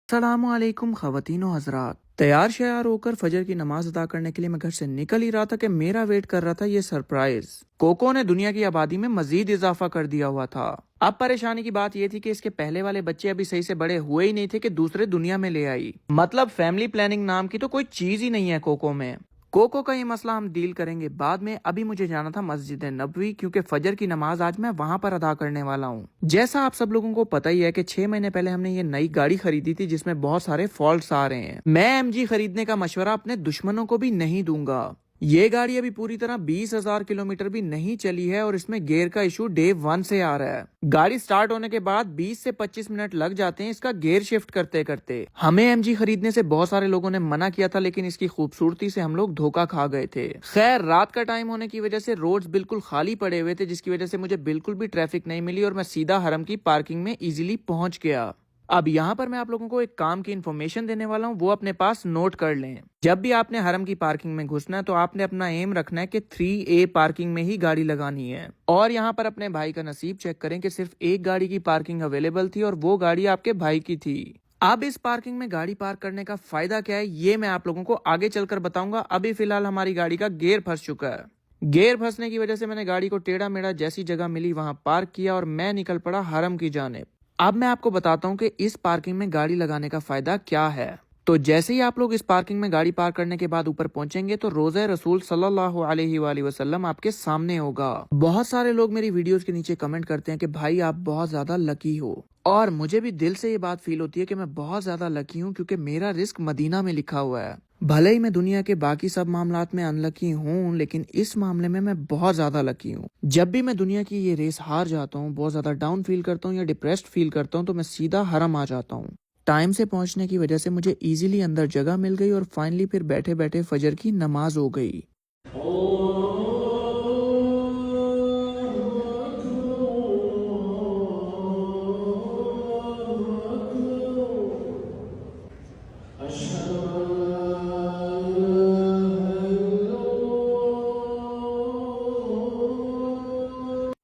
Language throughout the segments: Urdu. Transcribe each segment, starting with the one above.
السلام علیکم خواتین و حضرات، تیار شیار ہو کر فجر کی نماز ادا کرنے کے لیے میں گھر سے نکل ہی رہا تھا کہ میرا ویٹ کر رہا تھا یہ سرپرائز۔ کوکو نے دنیا کی آبادی میں مزید اضافہ کر دیا ہوا تھا۔ اب پریشانی کی بات یہ تھی کہ اس کے پہلے والے بچے ابھی صحیح سے بڑے ہوئے ہی نہیں تھے کہ دوسرے دنیا میں لے آئی۔ مطلب فیملی پلاننگ نام کی تو کوئی چیز ہی نہیں ہے کوکو میں۔ کوکو کا یہ مسئلہ ہم ڈیل کریں گے بعد میں، ابھی مجھے جانا تھا مسجد نبوی کیونکہ فجر کی نماز آج میں وہاں پر ادا کرنے والا ہوں۔ جیسا آپ سب لوگوں کو پتہ ہی ہے کہ 6 مہینے پہلے ہم نے یہ نئی گاڑی خریدی تھی جس میں بہت سارے فالٹس آ رہے ہیں۔ میں ایم جی خریدنے کا مشورہ اپنے دشمنوں کو بھی نہیں دوں گا۔ یہ گاڑی ابھی پوری طرح 20,000 کلومیٹر بھی نہیں چلی ہے اور اس میں گیئر کا ایشو ڈے 1 سے آ رہا ہے۔ گاڑی سٹارٹ ہونے کے بعد 20 سے 25 منٹ لگ جاتے ہیں اس کا گیئر شفٹ کرتے کرتے۔ ہمیں ایم جی خریدنے سے بہت سارے لوگوں نے منع کیا تھا لیکن اس کی خوبصورتی سے ہم لوگ دھوکا کھا گئے تھے۔ خیر، رات کا ٹائم ہونے کی وجہ سے روڈز بالکل خالی پڑے ہوئے تھے جس کی وجہ سے مجھے بالکل بھی ٹریفک نہیں ملی اور میں سیدھا حرم کی پارکنگ میں ایزیلی پہنچ گیا۔ اب یہاں پر میں آپ لوگوں کو ایک کام کی انفارمیشن دینے والا ہوں، وہ اپنے پاس نوٹ کر لیں۔ جب بھی آپ نے حرم کی پارکنگ میں گھسنا ہے تو آپ نے اپنا ایم رکھنا ہے کہ 3A پارکنگ میں ہی گاڑی لگانی ہے، اور یہاں پر اپنے بھائی کا نصیب چیک کریں کہ صرف ایک گاڑی کی پارکنگ اویلیبل تھی اور وہ گاڑی آپ کے بھائی کی تھی۔ اب اس پارکنگ میں گاڑی پارک کرنے کا فائدہ کیا ہے یہ میں آپ لوگوں کو آگے چل کر بتاؤں گا۔ ابھی فی الحال ہماری گاڑی کا گیئر پھنس چکا ہے۔ گیئر پھنسنے کی وجہ سے میں نے گاڑی کو ٹیڑھا میڑھا جیسی جگہ ملی وہاں پارک کیا اور میں نکل پڑا حرم کی جانب۔ اب میں آپ کو بتاتا ہوں کہ اس پارکنگ میں گاڑی لگانے کا فائدہ کیا ہے۔ تو جیسے ہی آپ لوگ اس پارکنگ میں گاڑی پارک کرنے کے بعد اوپر پہنچیں گے تو روضہ رسول صلی اللہ علیہ وآلہ وسلم آپ کے سامنے ہوگا۔ بہت سارے لوگ میری ویڈیوز کے نیچے کمنٹ کرتے ہیں کہ بھائی آپ بہت زیادہ لکی ہو، اور مجھے بھی دل سے یہ بات فیل ہوتی ہے کہ میں بہت زیادہ لکی ہوں کیونکہ میرا رزق مدینہ میں لکھا ہوا ہے۔ بھلے ہی میں دنیا کے باقی سب معاملات میں انلکی ہوں لیکن اس معاملے میں بہت زیادہ لکی ہوں۔ جب بھی میں دنیا کی یہ ریس ہار جاتا ہوں، بہت زیادہ ڈاؤن فیل کرتا ہوں یا ڈپریسڈ فیل کرتا ہوں تو میں سیدھا حرم آ جاتا ہوں۔ ٹائم سے پہنچنے کی وجہ سے مجھے ایزیلی اندر جگہ مل گئی اور فائنلی پھر بیٹھے بیٹھے فجر کی نماز ہو گئی۔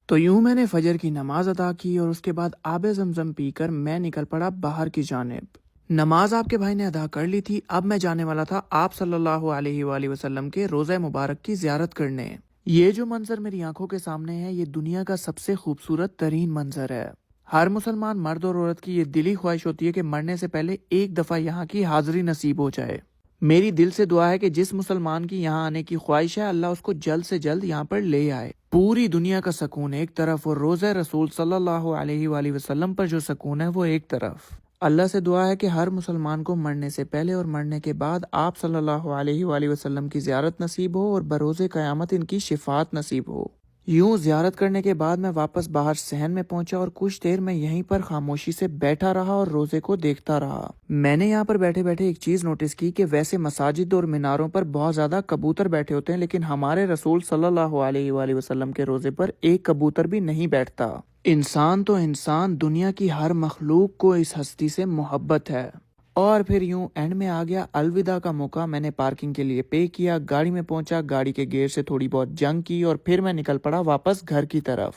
تو یوں میں نے فجر کی نماز ادا کی اور اس کے بعد آب زمزم پی کر میں نکل پڑا باہر کی جانب۔ نماز آپ کے بھائی نے ادا کر لی تھی، اب میں جانے والا تھا آپ صلی اللہ علیہ وآلہ وسلم کے روضہ مبارک کی زیارت کرنے۔ یہ جو منظر میری آنکھوں کے سامنے ہے یہ دنیا کا سب سے خوبصورت ترین منظر ہے۔ ہر مسلمان مرد اور عورت کی یہ دلی خواہش ہوتی ہے کہ مرنے سے پہلے ایک دفعہ یہاں کی حاضری نصیب ہو جائے۔ میری دل سے دعا ہے کہ جس مسلمان کی یہاں آنے کی خواہش ہے اللہ اس کو جلد سے جلد یہاں پر لے آئے۔ پوری دنیا کا سکون ایک طرف اور روضہ رسول صلی اللہ علیہ وآلہ وسلم پر جو سکون ہے وہ ایک طرف۔ اللہ سے دعا ہے کہ ہر مسلمان کو مرنے سے پہلے اور مرنے کے بعد آپ صلی اللہ علیہ وآلہ وسلم کی زیارت نصیب ہو اور بروز قیامت ان کی شفاعت نصیب ہو۔ یوں زیارت کرنے کے بعد میں واپس باہر صحن میں پہنچا اور کچھ دیر میں یہیں پر خاموشی سے بیٹھا رہا اور روزے کو دیکھتا رہا۔ میں نے یہاں پر بیٹھے بیٹھے ایک چیز نوٹس کی کہ ویسے مساجد اور میناروں پر بہت زیادہ کبوتر بیٹھے ہوتے ہیں لیکن ہمارے رسول صلی اللہ علیہ وآلہ وسلم کے روزے پر ایک کبوتر بھی نہیں بیٹھتا۔ انسان تو انسان، دنیا کی ہر مخلوق کو اس ہستی سے محبت ہے۔ اور پھر یوں اینڈ میں آ گیا الوداع کا موقع۔ میں نے پارکنگ کے لیے پے کیا، گاڑی میں پہنچا، گاڑی کے گیئر سے تھوڑی بہت جنگ کی اور پھر میں نکل پڑا واپس گھر کی طرف۔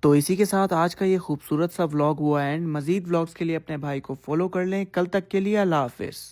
تو اسی کے ساتھ آج کا یہ خوبصورت سا ولاگ ہوا اینڈ۔ مزید ولاگز کے لیے اپنے بھائی کو فالو کر لیں۔ کل تک کے لیے اللہ حافظ۔